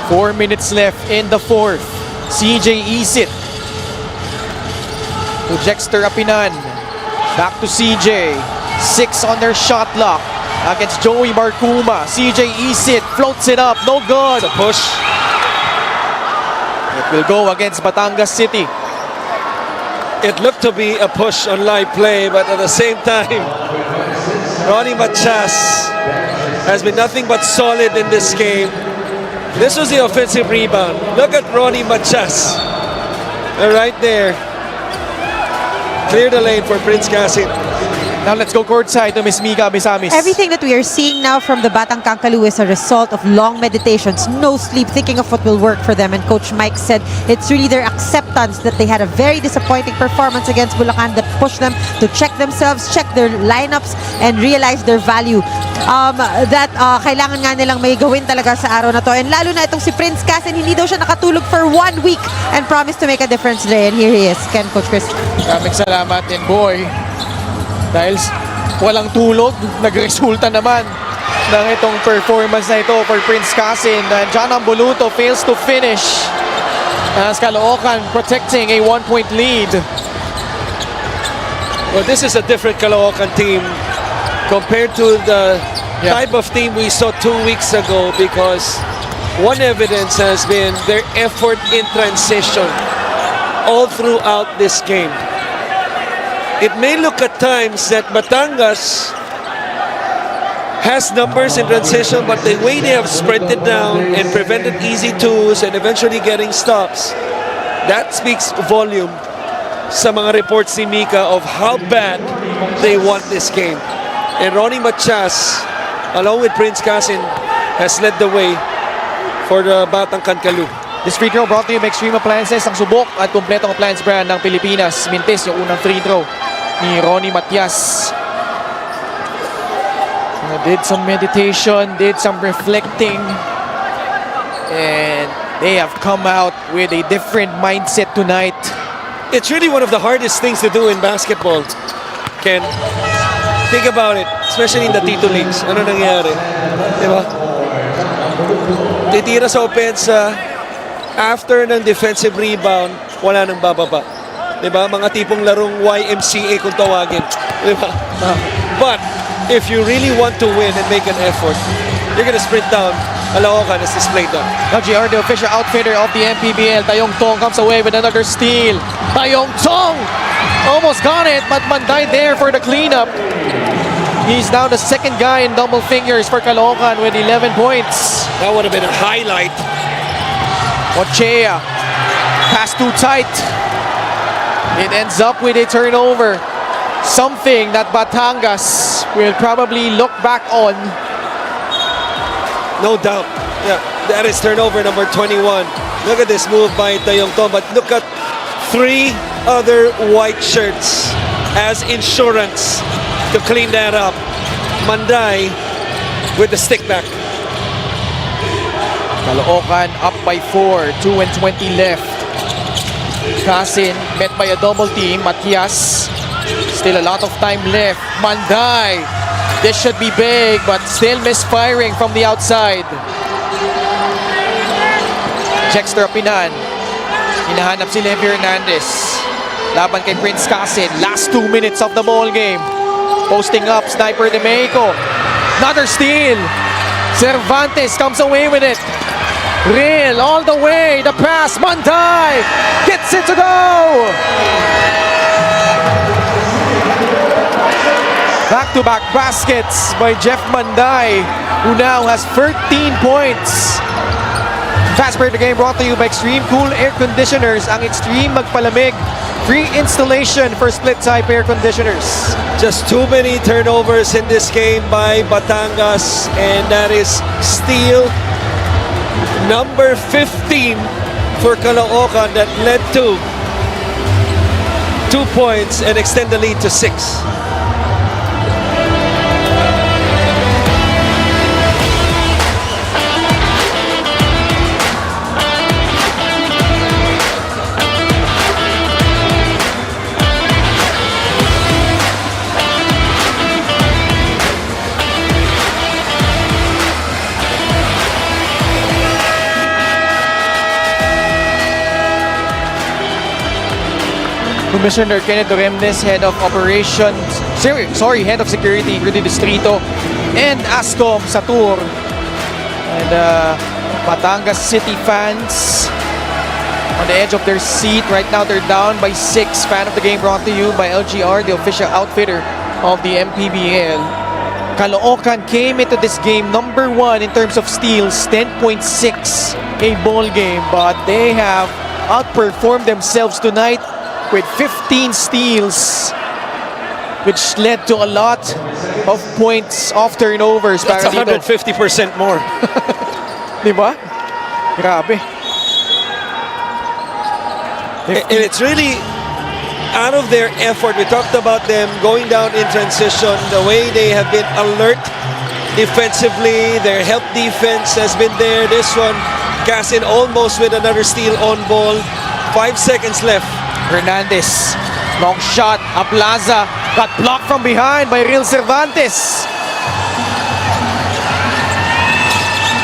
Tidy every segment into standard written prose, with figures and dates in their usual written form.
4 minutes left in the fourth. CJ Isit to Jexter Apinan. Back to CJ. 6 on their shot clock against Joey Barcuma. CJ Isit floats it up. No good. It's a push. It will go against Batangas City. It looked to be a push on live play, but at the same time, Ronnie Matias has been nothing but solid in this game. This was the offensive rebound. Look at Ronnie Matias. Right there. Clear the lane for Prince Casin. Now let's go courtside to Miss Mika Misamis. Everything that we are seeing now from the Batang Kankalu is a result of long meditations, no sleep, thinking of what will work for them. And Coach Mike said it's really their acceptance that they had a very disappointing performance against Bulacan that pushed them to check themselves, check their lineups, and realize their value. Kailangan nga nilang may gawin talaga sa araw na to. And lalo na itong si Prince Casin, hindi daw siya nakatulog for 1 week and promised to make a difference today. And here he is, Ken, Coach Chris. Maraming salamat din, boy. Dahil walang tulog, nagresulta naman ng itong performance na ito for Prince Casin. And John Amboluto fails to finish as Caloocan protecting a 1-point lead. Well, this is a different Caloocan team compared to the type of team we saw 2 weeks ago, because one evidence has been their effort in transition all throughout this game. It may look at times that Batangas has numbers in transition, but the way they have sprinted down and prevented easy twos and eventually getting stops, that speaks volume sa mga reports ni Mika of how bad they want this game. And Ronnie Matias, along with Prince Casin, has led the way for the Batang Kankalu. This free throw brought to you by Extreme Appliances, ang subok at kumpletong appliance brand ng Pilipinas. Mintis yung unang free throw ni Ronnie Matias. Did some meditation, did some reflecting, and they have come out with a different mindset tonight. It's really one of the hardest things to do in basketball, Ken. Think about it, especially in the T2 leagues. Ano nangyayari? Diba? Titira sa opensa, after ng defensive rebound, wala nang bababa. Diba? Mga tipong larong YMCA kung tawagin. Diba? But if you really want to win and make an effort, you're gonna sprint down. Caloocan has displayed that. Now JR, the official outfitter of the Mpbl, Tayong Tong comes away with another steal. Tayong Tong almost got it, but Manday there for the cleanup. He's now the second guy in double figures for Caloocan with 11 points. That would have been a highlight. Ochea, pass too tight. It ends up with a turnover. Something that Batangas will probably look back on. No doubt. Yeah, that is turnover number 21. Look at this move by Tayong Tong, but look at 3 other white shirts as insurance to clean that up. Manday with the stick back. Caloocan up by 4, 2:20 left. Casin met by a double team. Matias, still a lot of time left. Manday, this should be big, but still misfiring from the outside. Jexter Apinan, hinahanap si Levi Hernandez. Laban kay Prince Casin. Last 2 minutes of the ball game. Posting up, Sniper de Mexico. Another steal. Cervantes comes away with it. Real all the way. The pass. Manday gets it to go. Back-to-back baskets by Jeff Manday, who now has 13 points. Fast break the game brought to you by Extreme Cool Air Conditioners. Ang Extreme magpalamig. Free installation for split-type air conditioners. Just too many turnovers in this game by Batangas, and that is steal number 15 for Caloocan that led to 2 points and extend the lead to 6. Commissioner Kenneth Doremnes, Head of Operations, Head of Security, Rudy Distrito, and ASCOM sa tour. And Batangas City fans on the edge of their seat. Right now, they're down by 6. Fan of the game brought to you by LGR, the official outfitter of the Mpbl. Caloocan came into this game number 1 in terms of steals, 10.6 a ball game, but they have outperformed themselves tonight with 15 steals, which led to a lot of points off turnovers. That's 150% more. Diba? Grabe. And it's really out of their effort. We talked about them going down in transition, the way they have been alert defensively. Their help defense has been there. This one, Casin almost with another steal on ball. 5 seconds left. Hernandez, long shot. Aplaza got blocked from behind by Real Cervantes.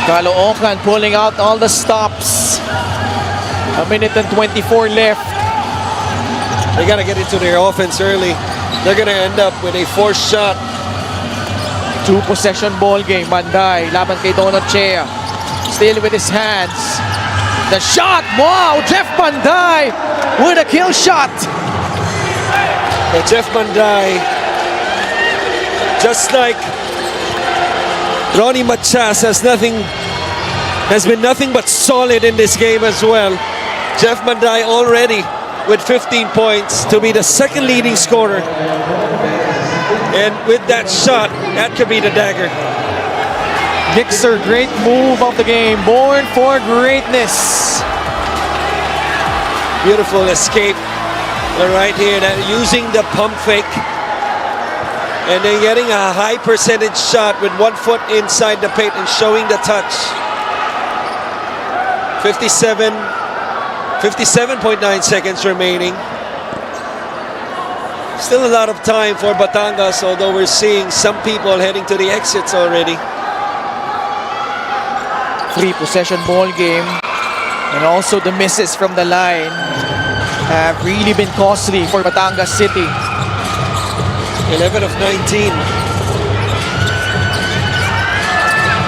Caloocan pulling out all the stops. A minute and 24 left. They got to get into their offense early. They're going to end up with a forced shot. 2-possession ball game. Banday laban kay Donald Chea. Still with his hands. The shot! Wow! Jeff Banday with a kill shot. But Jeff Banday, just like Ronnie Machas, has been nothing but solid in this game as well. Jeff Banday already with 15 points to be the second leading scorer. And with that shot, that could be the dagger. Gixer, great move of the game. Born for greatness. Beautiful escape right here. Using the pump fake. And then getting a high percentage shot with 1 foot inside the paint and showing the touch. 57.9 seconds remaining. Still a lot of time for Batangas, although we're seeing some people heading to the exits already. 3-possession ball game. And also the misses from the line have really been costly for Batangas City. 11 of 19.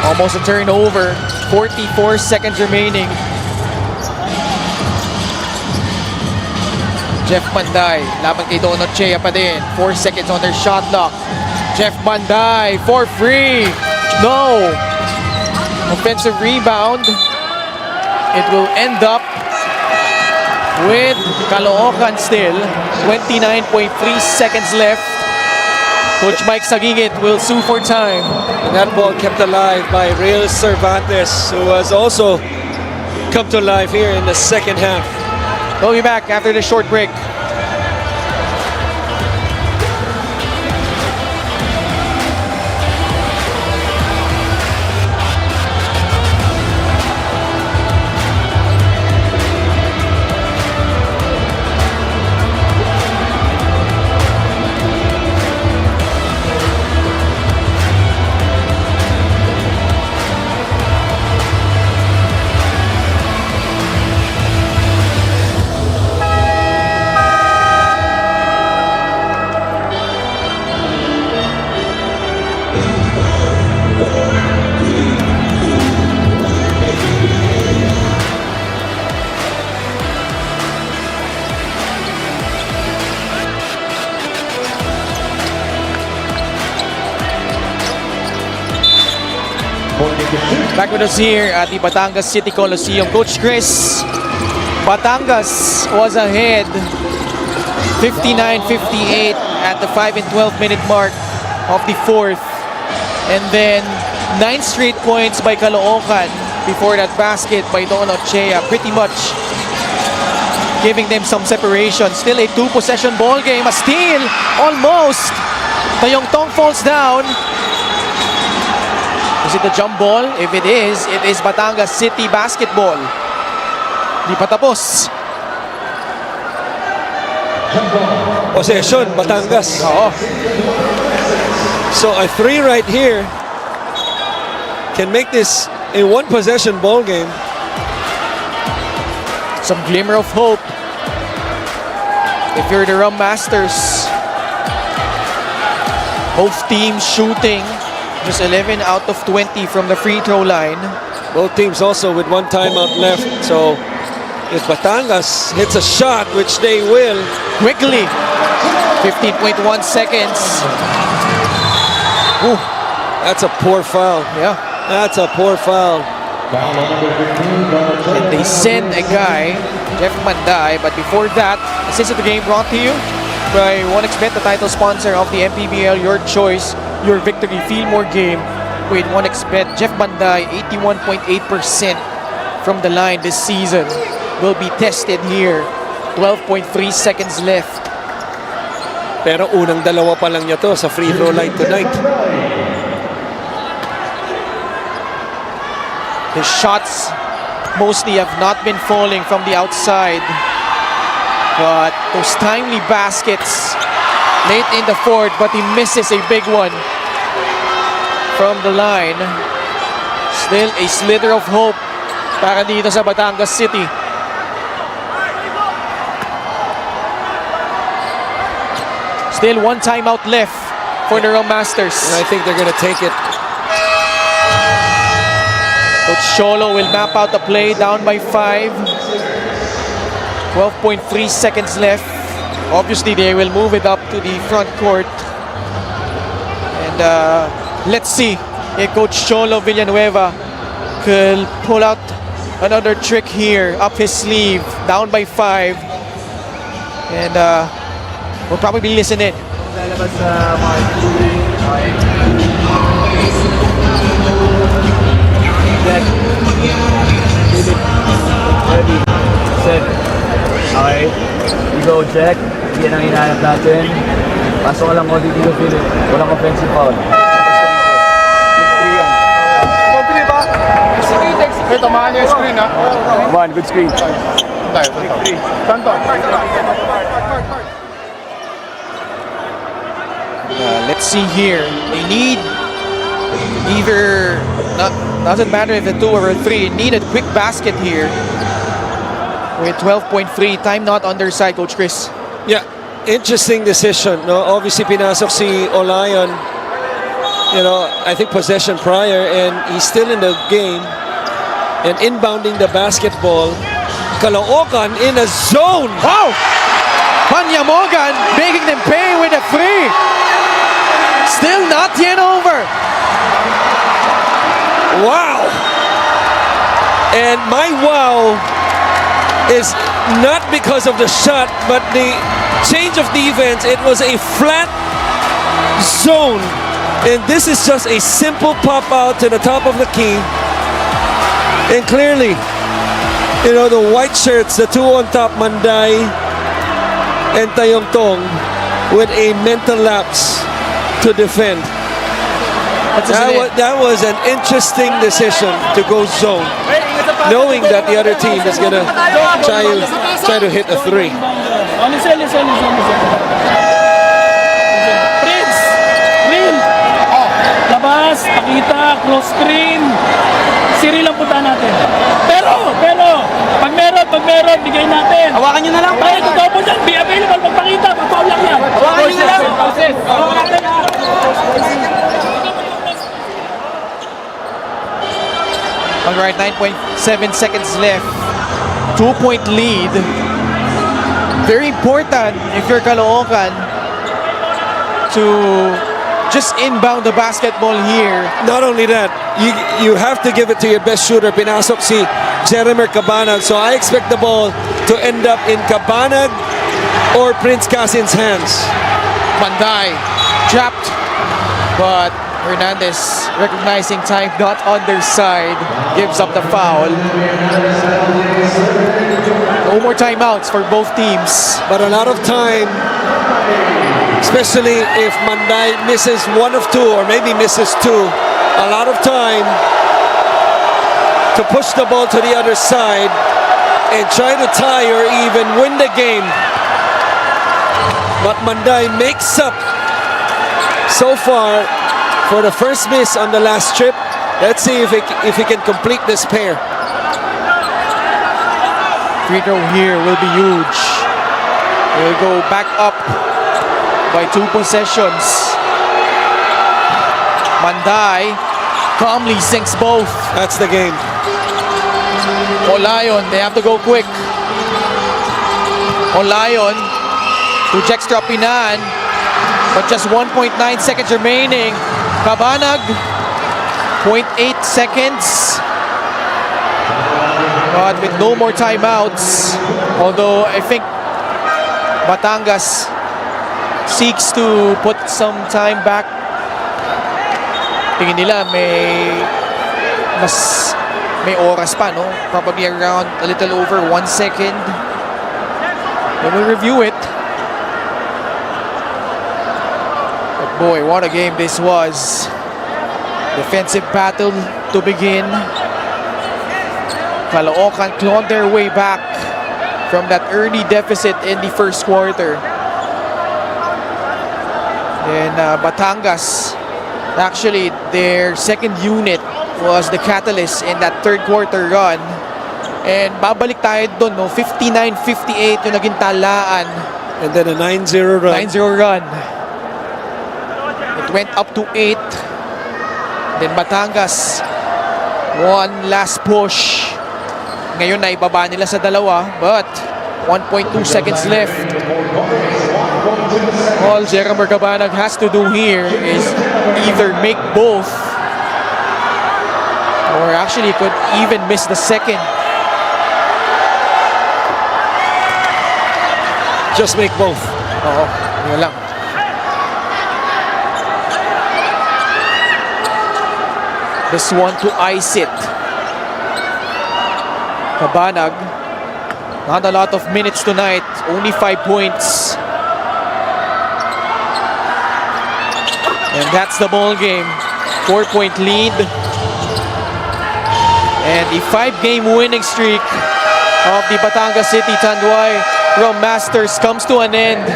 Almost a turnover. 44 seconds remaining. Jeff Banday, laban kay Donald Chea pa din. 4 seconds on their shot clock. Jeff Banday for free. No. Offensive rebound. It will end up with Caloocan still. 29.3 seconds left. Coach Mike Sagingit will sue for time. And that ball kept alive by Real Cervantes, who has also come to life here in the second half. We'll be back after the short break. Back with us here at the Batangas City Coliseum. Coach Chris, Batangas was ahead 59-58 at the 5 and 12 minute mark of the fourth. And then 9 straight points by Caloocan before that basket by Donald Chea, pretty much giving them some separation. Still a 2-possession ball game. A steal, almost. Tayong Tong falls down. Is it the jump ball? If it is Batangas City basketball. Di pa tapos. Possession, Batangas. Oo. So a 3 right here can make this a 1-possession ball game. Some glimmer of hope if you're the Rum Masters. Both teams shooting just 11 out of 20 from the free throw line. Both teams also with one timeout left. So if Batangas hits a shot, which they will, Quickly, 15.1 seconds. Ooh, that's a poor foul. yeah. That's a poor foul. And they send a guy, Jeff Manday. But before that, Assist of the Game brought to you by 1xBet, the title sponsor of the Mpbl. Your choice, your victory. Feel more game with 1xBet. Jeff Manday, 81.8% from the line this season, will be tested here. 12.3 seconds left. Pero unang dalawa pa lang niya to sa free throw line tonight. His shots mostly have not been falling from the outside. But those timely baskets late in the fourth, but he misses a big one from the line. Still a slither of hope para dito sa Batangas City. Still one timeout left for the Rum Masters. And I think they're going to take it. Coach Cholo will map out the play, down by 5. 12.3 seconds left. Obviously, they will move it up to the front court. And let's see if Coach Cholo Villanueva could pull out another trick here up his sleeve. Down by 5. And we'll probably listen in. Jack, Philip, ready, set. Okay, you go Jack, yan ang hinahanap natin. Pasok ka lang mo dito Philip, walang offensive foul. Screen ba? Screen, ito mahan yung screen ha. One, good screen. Tayo, tanto. Let's see here. They need either, doesn't matter if a 2 or a 3, need a quick basket here. With 12.3, time not on their side, Coach Chris. Yeah, interesting decision. No, obviously pinasok si Olayon. You know, I think possession prior, and he's still in the game. And inbounding the basketball, Caloocan in a zone. Wow! Panyamogan making them pay with a 3. Still not yet over. Wow! And my wow is not because of the shot, but the change of defense. It was a flat zone, and this is just a simple pop out to the top of the key. And clearly, you know, the white shirts, the two on top, Manday and Tayongtong, with a mental lapse to defend. That was an interesting decision to go zone, knowing that the other team is gonna try to hit a 3. Prince! Green! Labas, pakita, cross screen. Siri lang punta natin. Pero, pag meron, bigay natin. Hawakan nyo na lang. Tayo, totoo po dyan. Be available, magpakita. Pagpaul lang yan. Hawakan nyo na lang. Hawakan natin. All right, 9.7 seconds left. 2-point lead. Very important if you're Caloocan to just inbound the basketball here. Not only that, you have to give it to your best shooter. Pinasok si Jeremy Cabanag. So I expect the ball to end up in Cabanag or Prince Casin's hands. Manday trapped, but Hernandez, recognizing time not on their side, gives up the foul. No more timeouts for both teams. But a lot of time, especially if Manday misses 1 of 2 or maybe misses 2, a lot of time to push the ball to the other side and try to tie or even win the game. But Manday makes up so far for the first miss on the last trip. Let's see if he can complete this pair. Free throw here will be huge. will go back up by 2 possessions. Manday calmly sinks both. That's the game. Olayon, they have to go quick. Olayon to Jextra Pinan, but just 1.9 seconds remaining. Cabanag, 0.8 seconds. But with no more timeouts, although I think Batangas seeks to put some time back. Tingin nila may oras pa, no? Probably around a little over 1 second. They will review it. But boy, what a game this was. Defensive battle to begin. Caloocan clawed their way back from that early deficit in the first quarter. Then Batangas, actually their second unit was the catalyst in that third quarter run. And babalik tayo doon, no? 59-58 yung naging talaan. And then a 9-0 run. 9-0 run. It went up to 8. Then Batangas, one last push. Ngayon na ibaba nila sa dalawa, but 1.2 seconds left. All Jeremy Cabanag has to do here is either make both, or actually could even miss the second. Just make both. Oo, yun lang. This one to ice it. Cabanag, not a lot of minutes tonight, only 5 points. And that's the ball game. 4-point lead. And the 5-game winning streak of the Batangas City Tanduay Rum Masters comes to an end.